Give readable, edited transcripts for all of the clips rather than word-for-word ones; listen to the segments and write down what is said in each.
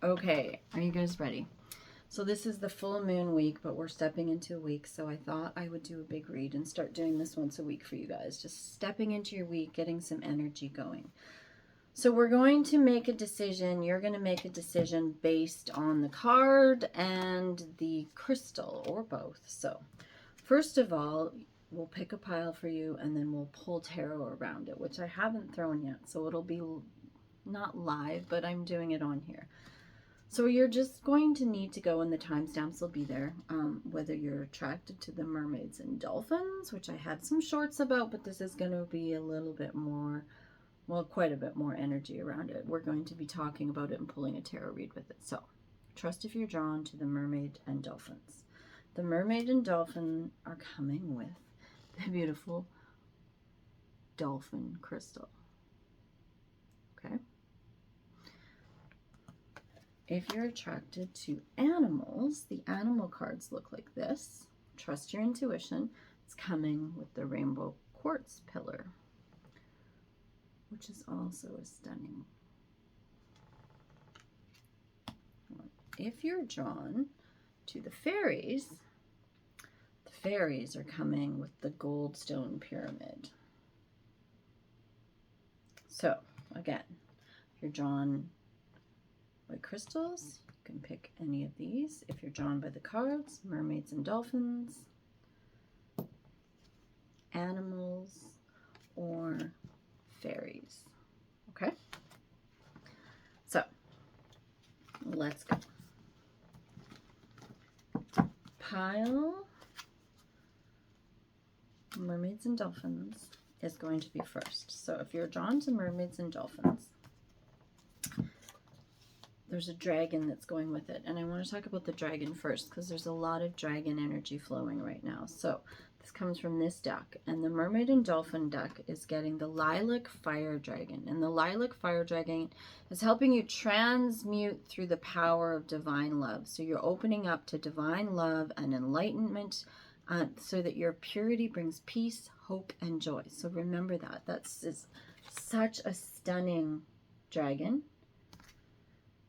Okay, are you guys ready? So this is the full moon week, but we're stepping into a week, so I thought I would do a big read and start doing this once a week for you guys. Just stepping into your week, getting some energy going. So we're going to make a decision. You're going to make a decision based on the card and the crystal, or both. So first of all, we'll pick a pile for you, and then we'll pull tarot around it, which I haven't thrown yet. So it'll be not live, but I'm doing it on here. So you're just going to need to go, and the timestamps will be there, whether you're attracted to the mermaids and dolphins, which I had some shorts about, but this is going to be a little bit more, well, quite a bit more energy around it. We're going to be talking about it and pulling a tarot read with it. So trust if you're drawn to the mermaid and dolphins. The mermaid and dolphin are coming with the beautiful dolphin crystal. Okay. If you're attracted to animals, the animal cards look like this. Trust your intuition. It's coming with the rainbow quartz pillar, which is also a stunning one. If you're drawn to the fairies are coming with the goldstone pyramid. So again, if you're drawn by crystals, you can pick any of these. If you're drawn by the cards, mermaids and dolphins, animals, or fairies. Okay? So, let's go. Pile mermaids and dolphins is going to be first. So if you're drawn to mermaids and dolphins, there's a dragon that's going with it. And I want to talk about the dragon first because there's a lot of dragon energy flowing right now. So this comes from this deck. And the mermaid and dolphin deck is getting the lilac fire dragon. And the lilac fire dragon is helping you transmute through the power of divine love. So you're opening up to divine love and enlightenment so that your purity brings peace, hope, and joy. So remember that. That's such a stunning dragon.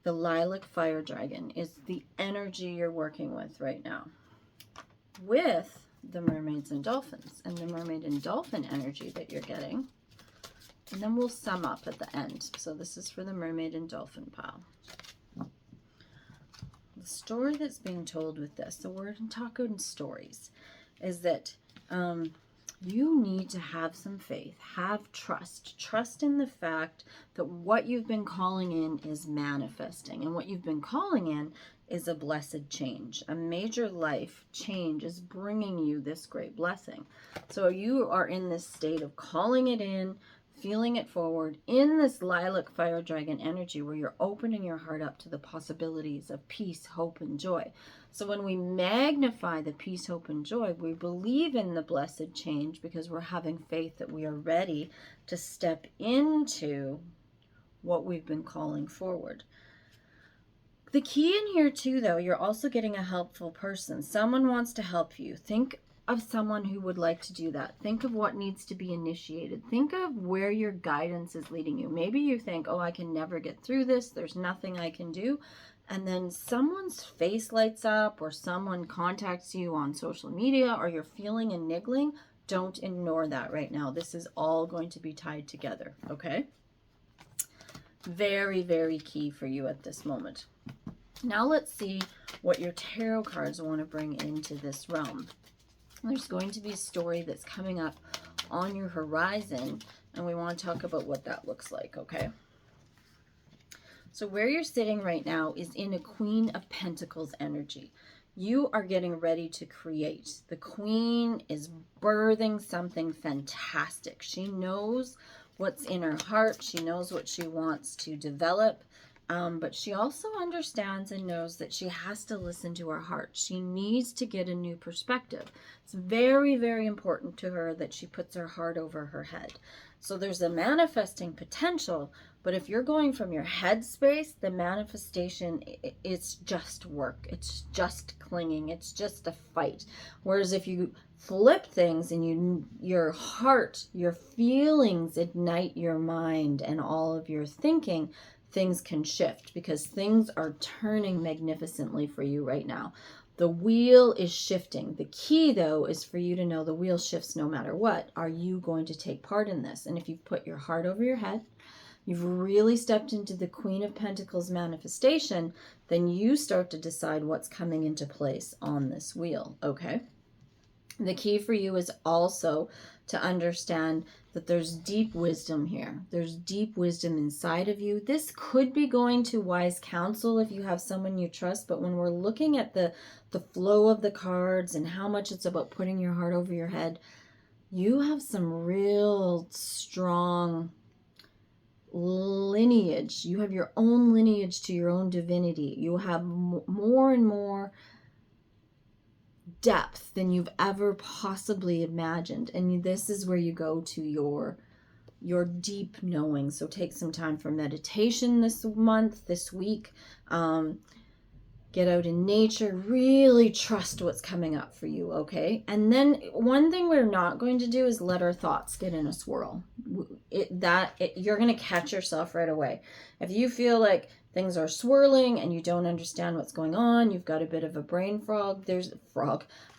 The lilac fire dragon is the energy you're working with right now, with the mermaids and dolphins, and the mermaid and dolphin energy that you're getting. And then we'll sum up at the end. So this is for the mermaid and dolphin pile. The story that's being told with this, the word in talking stories, is that you need to have some faith, have trust in the fact that what you've been calling in is manifesting, and what you've been calling in is a blessed change. A major life change is bringing you this great blessing. So you are in this state of calling it in, feeling it forward in this lilac fire dragon energy where you're opening your heart up to the possibilities of peace, hope, and joy. So when we magnify the peace, hope, and joy, we believe in the blessed change because we're having faith that we are ready to step into what we've been calling forward. The key in here too, though, you're also getting a helpful person. Someone wants to help you. Think of someone who would like to do that. Think of what needs to be initiated. Think of where your guidance is leading you. Maybe you think, oh, I can never get through this. There's nothing I can do. And then someone's face lights up, or someone contacts you on social media, or you're feeling a niggling. Don't ignore that right now. This is all going to be tied together, okay? Very, very key for you at this moment. Now let's see what your tarot cards want to bring into this realm. There's going to be a story that's coming up on your horizon, and we want to talk about what that looks like, okay? So where you're sitting right now is in a Queen of Pentacles energy. You are getting ready to create. The Queen is birthing something fantastic. She knows what's in her heart. She knows what she wants to develop. But she also understands and knows that she has to listen to her heart. She needs to get a new perspective. It's very, very important to her that she puts her heart over her head. So there's a manifesting potential, but if you're going from your head space, the manifestation, it's just work. It's just clinging. It's just a fight. Whereas if you flip things and your heart, your feelings ignite your mind and all of your thinking, things can shift, because things are turning magnificently for you right now. The wheel is shifting. The key, though, is for you to know the wheel shifts no matter what. Are you going to take part in this? And if you put your heart over your head, you've really stepped into the Queen of Pentacles manifestation, then you start to decide what's coming into place on this wheel, okay? The key for you is also to understand that there's deep wisdom here. There's deep wisdom inside of you. This could be going to wise counsel if you have someone you trust, but when we're looking at the flow of the cards and how much it's about putting your heart over your head, you have some real strong lineage. You have your own lineage to your own divinity. You have more and more depth than you've ever possibly imagined, and this is where you go to your deep knowing. So take some time for meditation this month, this week. Get out in nature, really trust what's coming up for you, okay? And then one thing we're not going to do is let our thoughts get in a swirl. You're going to catch yourself right away. If you feel like things are swirling and you don't understand what's going on, you've got a bit of a brain fog,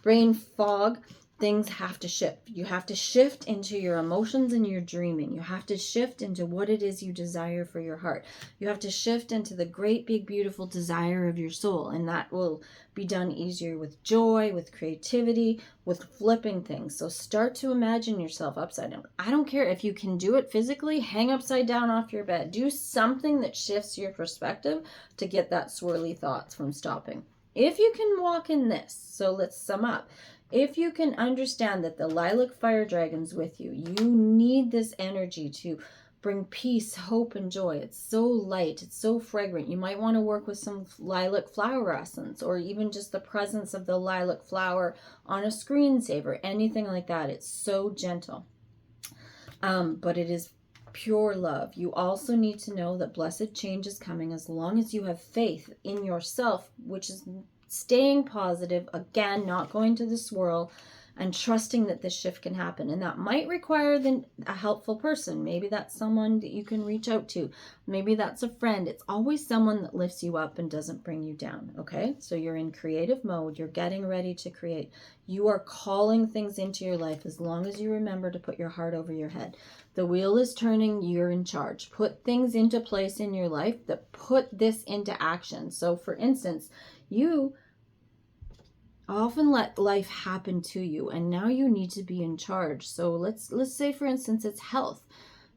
brain fog, things have to shift. You have to shift into your emotions and your dreaming. You have to shift into what it is you desire for your heart. You have to shift into the great, big, beautiful desire of your soul. And that will be done easier with joy, with creativity, with flipping things. So start to imagine yourself upside down. I don't care if you can do it physically, hang upside down off your bed. Do something that shifts your perspective to get that swirly thoughts from stopping. If you can walk in this, so let's sum up. If you can understand that the lilac fire dragon's with you, you need this energy to bring peace, hope, and joy. It's so light. It's so fragrant. You might want to work with some lilac flower essence, or even just the presence of the lilac flower on a screensaver, anything like that. It's so gentle. But it is pure love. You also need to know that blessed change is coming as long as you have faith in yourself, which is staying positive, again, not going to the swirl, and trusting that this shift can happen. And that might require a helpful person. Maybe that's someone that you can reach out to. Maybe that's a friend. It's always someone that lifts you up and doesn't bring you down, okay? So you're in creative mode. You're getting ready to create. You are calling things into your life as long as you remember to put your heart over your head. The wheel is turning. You're in charge. Put things into place in your life that put this into action. So for instance, you often let life happen to you, and now you need to be in charge. So let's say, for instance, it's health.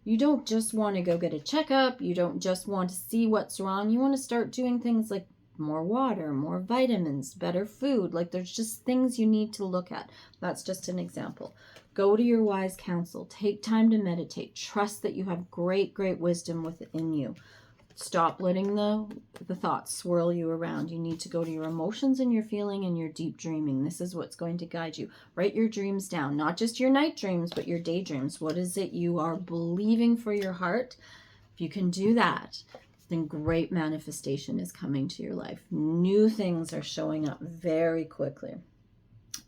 You don't just want to go get a checkup. You don't just want to see what's wrong. You want to start doing things like more water, more vitamins, better food. Like there's just things you need to look at. That's just an example. Go to your wise counsel. Take time to meditate. Trust that you have great, great wisdom within you. Stop letting the thoughts swirl you around. You need to go to your emotions and your feeling and your deep dreaming. This is what's going to guide you. Write your dreams down, not just your night dreams, but your daydreams. What is it you are believing for your heart? If you can do that, then great manifestation is coming to your life. New things are showing up very quickly.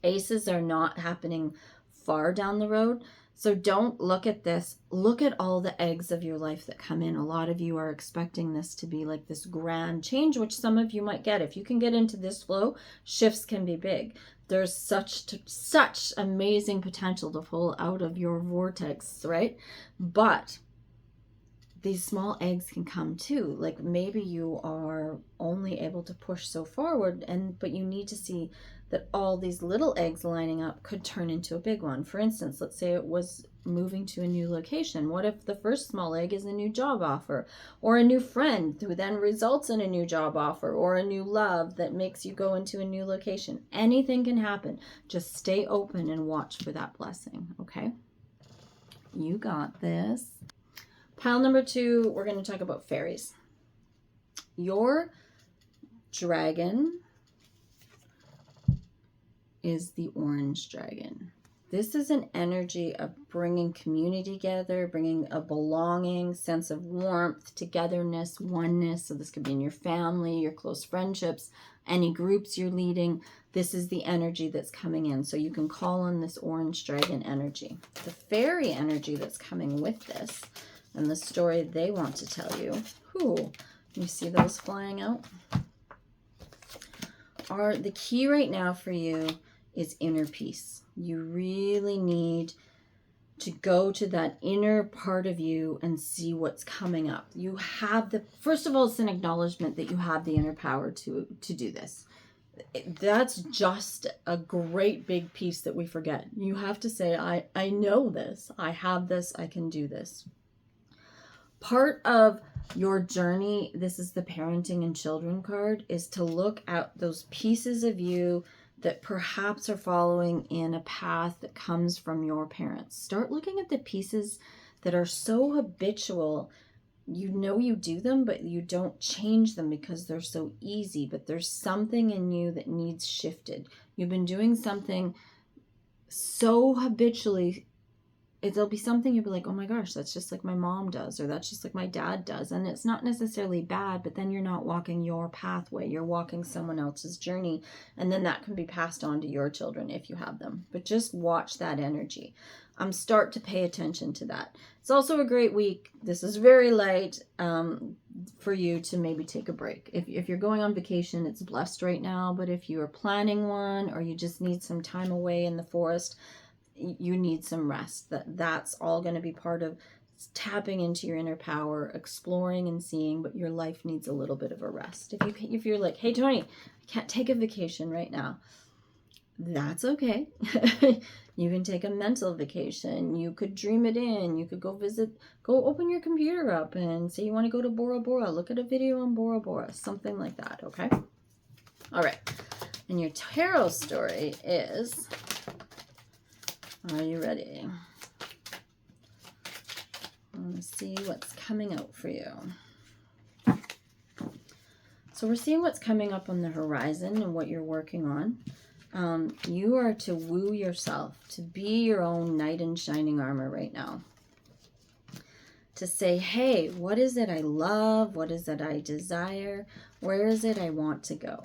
Aces are not happening far down the road. So don't look at this. Look at all the eggs of your life that come in. A lot of you are expecting this to be like this grand change, which some of you might get. If you can get into this flow, shifts can be big. There's such amazing potential to pull out of your vortex, right? But these small eggs can come too. Like maybe you are only able to push so forward, but you need to see that all these little eggs lining up could turn into a big one. For instance, let's say it was moving to a new location. What if the first small egg is a new job offer, or a new friend who then results in a new job offer, or a new love that makes you go into a new location? Anything can happen. Just stay open and watch for that blessing, okay? You got this. Pile number 2, we're going to talk about fairies. Your dragon is the orange dragon. This is an energy of bringing community together, bringing a belonging, sense of warmth, togetherness, oneness. So this could be in your family, your close friendships, any groups you're leading. This is the energy that's coming in. So you can call on this orange dragon energy. The fairy energy that's coming with this and the story they want to tell you. Ooh, you see those flying out? The key right now for you is inner peace. You really need to go to that inner part of you and see what's coming up. You have first of all, it's an acknowledgement that you have the inner power to do this. That's just a great big piece that we forget. You have to say, I know this, I have this, I can do this. Part of your journey, this is the parenting and children card, is to look at those pieces of you that perhaps are following in a path that comes from your parents. Start looking at the pieces that are so habitual. You know you do them, but you don't change them because they're so easy. But there's something in you that needs shifted. You've been doing something so habitually. It'll be something you'll be like, oh my gosh, that's just like my mom does, or that's just like my dad does. And it's not necessarily bad, but then you're not walking your pathway. You're walking someone else's journey. And then that can be passed on to your children if you have them. But just watch that energy. Start to pay attention to that. It's also a great week. This is very light for you to maybe take a break. If you're going on vacation, it's blessed right now. But if you are planning one, or you just need some time away in the forest, you need some rest. That's all going to be part of tapping into your inner power, exploring and seeing, but your life needs a little bit of a rest. If you're like, hey Tony, I can't take a vacation right now, that's okay. You can take a mental vacation. You could dream it in. You could go open your computer up and say you want to go to Bora Bora. Look at a video on Bora Bora, something like that, okay? All right. And your tarot story is, are you ready? I want to see what's coming out for you. So we're seeing what's coming up on the horizon and what you're working on. You are to woo yourself, to be your own knight in shining armor right now. To say, hey, what is it I love? What is it I desire? Where is it I want to go?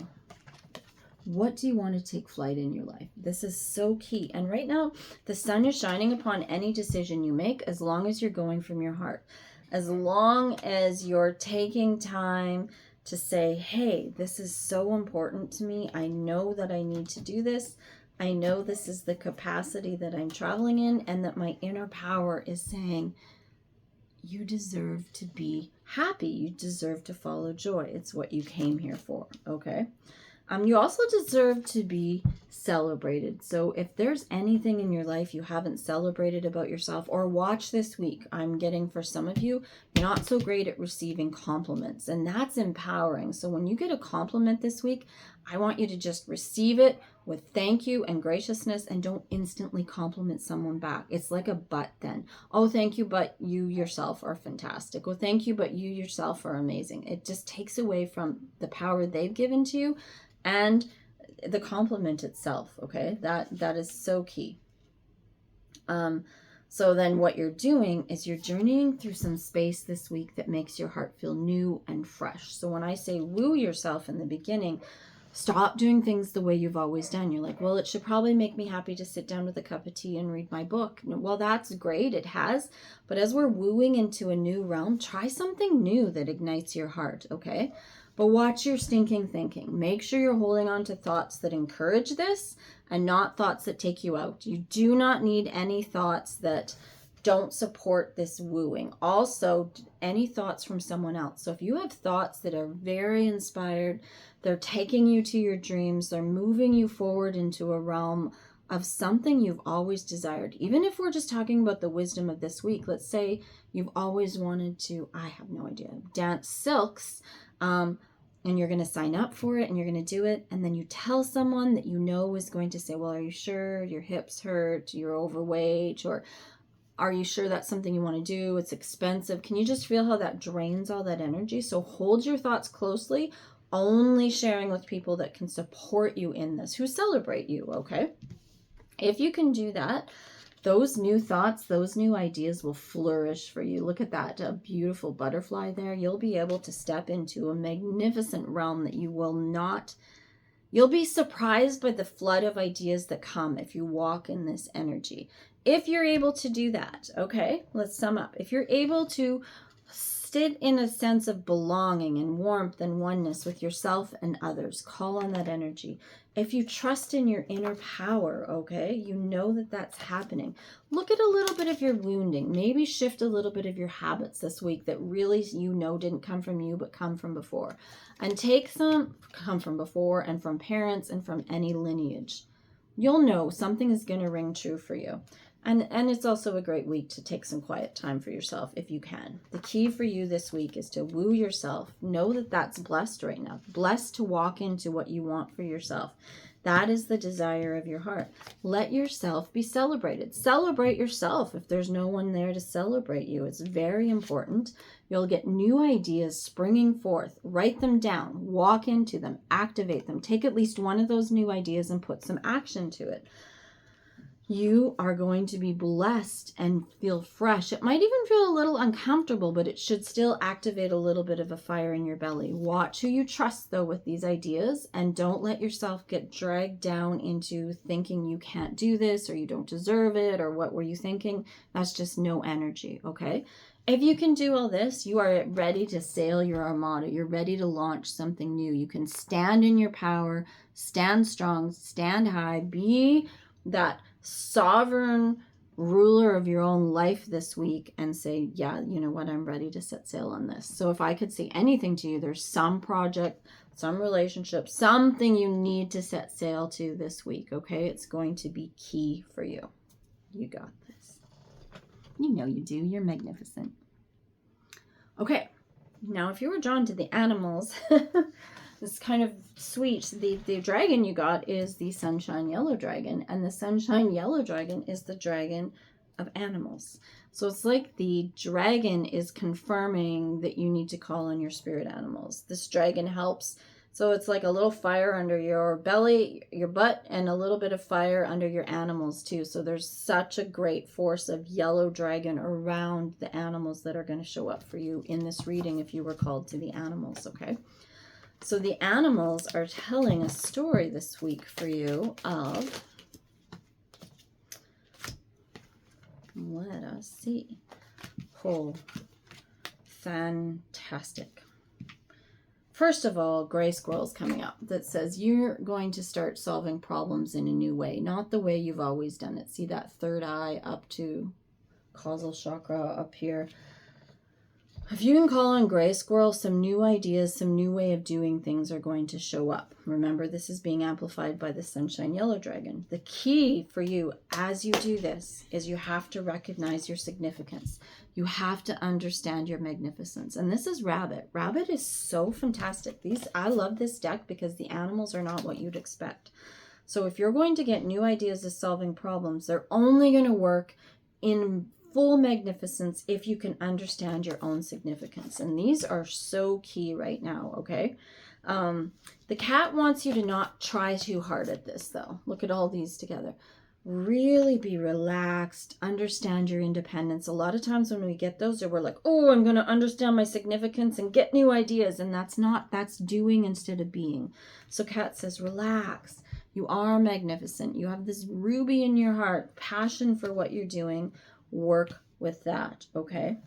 What do you want to take flight in your life? This is so key. And right now, the sun is shining upon any decision you make, as long as you're going from your heart. As long as you're taking time to say, hey, this is so important to me. I know that I need to do this. I know this is the capacity that I'm traveling in, and that my inner power is saying, you deserve to be happy. You deserve to follow joy. It's what you came here for, okay? You also deserve to be celebrated. So if there's anything in your life you haven't celebrated about yourself, or watch this week, I'm getting for some of you, you're not so great at receiving compliments, and that's empowering. So when you get a compliment this week, I want you to just receive it with thank you and graciousness, and don't instantly compliment someone back. It's like a but then. Oh, thank you, but you yourself are fantastic. Oh, thank you, but you yourself are amazing. It just takes away from the power they've given to you and the compliment itself, okay? That is so key. So then what you're doing is you're journeying through some space this week that makes your heart feel new and fresh. So when I say woo yourself in the beginning, stop doing things the way you've always done. You're like, well, it should probably make me happy to sit down with a cup of tea and read my book. Well, that's great. It has. But as we're wooing into a new realm, try something new that ignites your heart, okay? But watch your stinking thinking. Make sure you're holding on to thoughts that encourage this and not thoughts that take you out. You do not need any thoughts that don't support this wooing. Also, any thoughts from someone else. So if you have thoughts that are very inspired, they're taking you to your dreams, they're moving you forward into a realm of something you've always desired. Even if we're just talking about the wisdom of this week, let's say you've always wanted to, I have no idea, dance silks, and you're going to sign up for it and you're going to do it. And then you tell someone that you know is going to say, well, are you sure your hips hurt? You're overweight, or are you sure that's something you want to do? It's expensive. Can you just feel how that drains all that energy? So hold your thoughts closely, only sharing with people that can support you in this, who celebrate you, okay? If you can do that, those new thoughts, those new ideas will flourish for you. Look at that, a beautiful butterfly there. You'll be able to step into a magnificent realm that you'll be surprised by the flood of ideas that come if you walk in this energy. If you're able to do that, okay, let's sum up. If you're able to sit in a sense of belonging and warmth and oneness with yourself and others, call on that energy. If you trust in your inner power, okay, you know that that's happening. Look at a little bit of your wounding. Maybe shift a little bit of your habits this week that really didn't come from you but come from before. And come from before and from parents and from any lineage. You'll know something is going to ring true for you. And it's also a great week to take some quiet time for yourself if you can. The key for you this week is to woo yourself. Know that that's blessed right now. Blessed to walk into what you want for yourself. That is the desire of your heart. Let yourself be celebrated. Celebrate yourself if there's no one there to celebrate you. It's very important. You'll get new ideas springing forth. Write them down. Walk into them. Activate them. Take at least one of those new ideas and put some action to it. You are going to be blessed and feel fresh. It might even feel a little uncomfortable, but it should still activate a little bit of a fire in your belly. Watch who you trust, though, with these ideas, and don't let yourself get dragged down into thinking you can't do this or you don't deserve it or what were you thinking. That's just no energy, okay? If you can do all this, you are ready to sail your armada. You're ready to launch something new. You can stand in your power, stand strong, stand high, be that sovereign ruler of your own life this week and say, yeah, you know what, I'm ready to set sail on this. So if I could say anything to you, there's some project, some relationship, something you need to set sail to this week, okay? It's going to be key for you. You got this. You know you do. You're magnificent. Okay, now if you were drawn to the animals, it's kind of sweet. The dragon you got is the Sunshine Yellow Dragon, and the Sunshine Yellow Dragon is the dragon of animals. So it's like the dragon is confirming that you need to call on your spirit animals. This dragon helps. So it's like a little fire under your belly, your butt, and a little bit of fire under your animals too. So there's such a great force of yellow dragon around the animals that are going to show up for you in this reading if you were called to the animals, okay? So the animals are telling a story this week for you of, let us see. Oh, fantastic. First of all, Gray Squirrel's coming up that says you're going to start solving problems in a new way, not the way you've always done it. See that third eye up to causal chakra up here. If you can call on Gray Squirrel, some new ideas, some new way of doing things are going to show up. Remember, this is being amplified by the Sunshine Yellow Dragon. The key for you as you do this is you have to recognize your significance. You have to understand your magnificence. And this is Rabbit. Rabbit is so fantastic. I love this deck because the animals are not what you'd expect. So if you're going to get new ideas of solving problems, they're only going to work in full magnificence if you can understand your own significance. And these are so key right now, okay? The cat wants you to not try too hard at this, though. Look at all these together. Really be relaxed, understand your independence. A lot of times when we get those, we're like, oh, I'm going to understand my significance and get new ideas. And that's doing instead of being. So Cat says, relax. You are magnificent. You have this ruby in your heart, passion for what you're doing. Work with that, okay?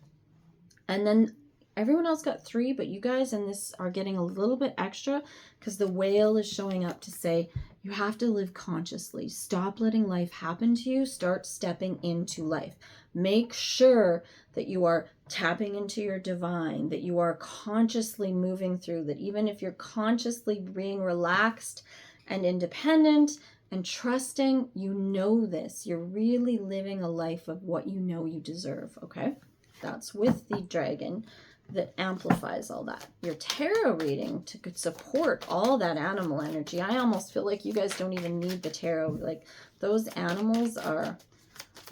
And then everyone else got 3, but you guys in this are getting a little bit extra because the whale is showing up to say you have to live consciously. Stop letting life happen to you. Start stepping into life. Make sure that you are tapping into your divine, that you are consciously moving through, that even if you're consciously being relaxed and independent and trusting, you know this. You're really living a life of what you know you deserve, okay? That's with the dragon that amplifies all that. Your tarot reading to support all that animal energy. I almost feel like you guys don't even need the tarot. Like those animals are,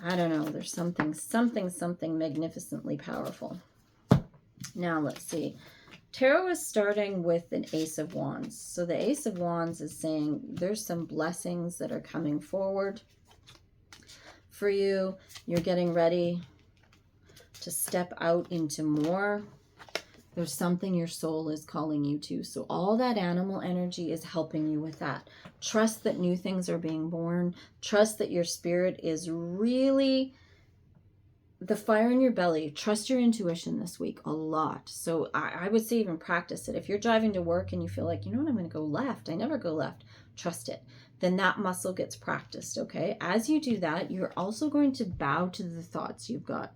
I don't know, there's something magnificently powerful. Now let's see. Tarot is starting with an Ace of Wands. So the Ace of Wands is saying there's some blessings that are coming forward for you. You're getting ready to step out into more. There's something your soul is calling you to. So all that animal energy is helping you with that. Trust that new things are being born. Trust that your spirit is really the fire in your belly. Trust your intuition this week a lot. So I would say even practice it. If you're driving to work and you feel like, you know what, I'm going to go left. I never go left. Trust it. Then that muscle gets practiced, okay? As you do that, you're also going to bow to the thoughts you've got.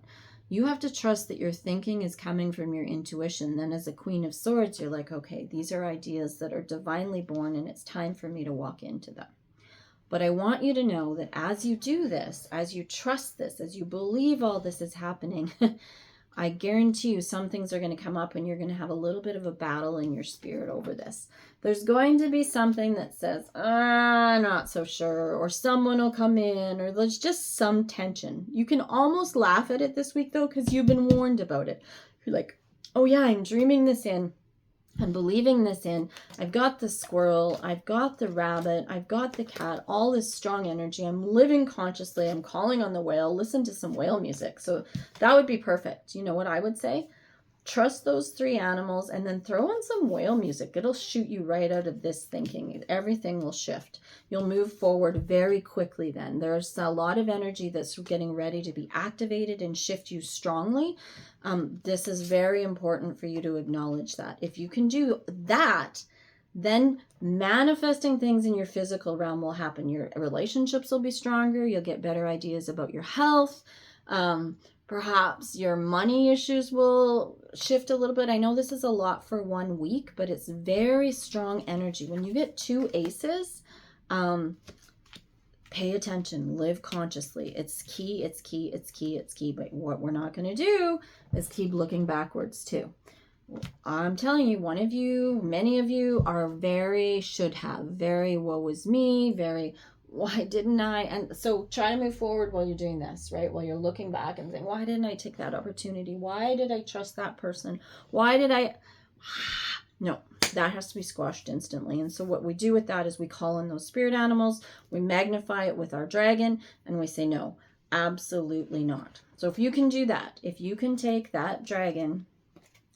You have to trust that your thinking is coming from your intuition. Then as a Queen of Swords, you're like, okay, these are ideas that are divinely born and it's time for me to walk into them. But I want you to know that as you do this, as you trust this, as you believe all this is happening, I guarantee you some things are going to come up and you're going to have a little bit of a battle in your spirit over this. There's going to be something that says, I'm not so sure, or someone will come in, or there's just some tension. You can almost laugh at it this week though, because you've been warned about it. You're like, oh yeah, I'm dreaming this in. I'm believing this in. I've got the squirrel, I've got the rabbit, I've got the cat, all this strong energy. I'm living consciously. I'm calling on the whale. Listen to some whale music. So that would be perfect. You know what I would say? Trust those 3 animals and then throw on some whale music. It'll shoot you right out of this thinking. Everything will shift. You'll move forward very quickly then. There's a lot of energy that's getting ready to be activated and shift you strongly. This is very important for you to acknowledge that. If you can do that, then manifesting things in your physical realm will happen. Your relationships will be stronger. You'll get better ideas about your health. Perhaps your money issues will shift a little bit. I know this is a lot for 1 week, but it's very strong energy. When you get 2 aces, pay attention, live consciously. It's key, it's key, it's key, it's key. But what we're not going to do is keep looking backwards too. I'm telling you, one of you, many of you are very should have, very woe is me, very why didn't I? And so try to move forward while you're doing this, right? While you're looking back and saying, why didn't I take that opportunity? Why did I trust that person? Why did I? No, that has to be squashed instantly. And so what we do with that is we call in those spirit animals, we magnify it with our dragon, and we say, no, absolutely not. So if you can do that, if you can take that dragon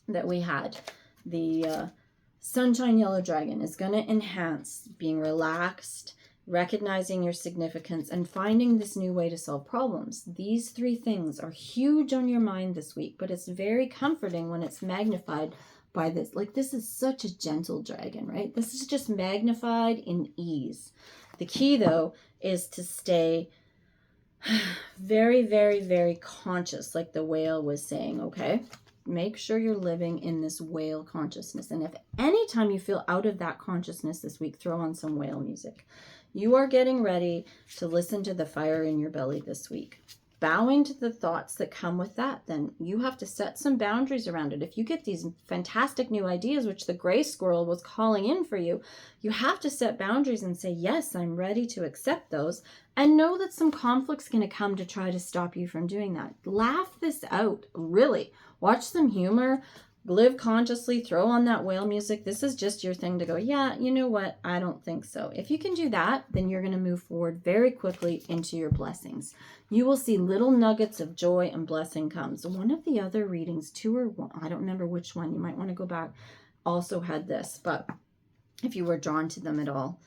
that we had, the sunshine yellow dragon is going to enhance being relaxed, recognizing your significance, and finding this new way to solve problems. These 3 things are huge on your mind this week, but it's very comforting when it's magnified by this. Like, this is such a gentle dragon, right? This is just magnified in ease. The key, though, is to stay very, very, very conscious, like the whale was saying, okay? Make sure you're living in this whale consciousness. And if anytime you feel out of that consciousness this week, throw on some whale music. You are getting ready to listen to the fire in your belly this week. Bowing to the thoughts that come with that, then you have to set some boundaries around it. If you get these fantastic new ideas, which the gray squirrel was calling in for you, you have to set boundaries and say, yes, I'm ready to accept those, and know that some conflict's going to come to try to stop you from doing that. Laugh this out, really. Watch some humor. Live consciously, throw on that whale music. This is just your thing to go, yeah, you know what? I don't think so. If you can do that, then you're going to move forward very quickly into your blessings. You will see little nuggets of joy and blessing comes. One of the other readings, 2 or 1, I don't remember which one, you might want to go back, also had this, but if you were drawn to them at all,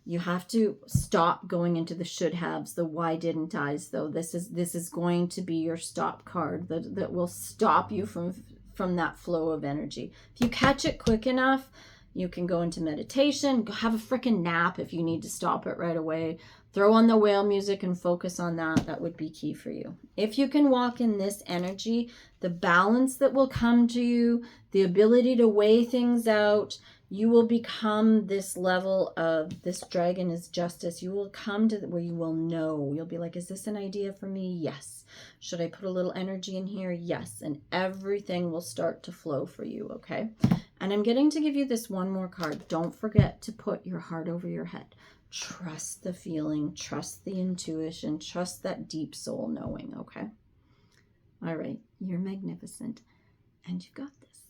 you have to stop going into the should haves, the why didn't I's though. This is going to be your stop card that will stop you from that flow of energy. If you catch it quick enough, you can go into meditation, go have a freaking nap if you need to stop it right away. Throw on the whale music and focus on that. That would be key for you. If you can walk in this energy, the balance that will come to you, the ability to weigh things out, you will become this level of this dragon is justice. You will come to where you will know. You'll be like, is this an idea for me? Yes. Should I put a little energy in here? Yes. And everything will start to flow for you, okay? And I'm getting to give you this one more card. Don't forget to put your heart over your head. Trust the feeling. Trust the intuition. Trust that deep soul knowing, okay? All right. You're magnificent. And you've got this.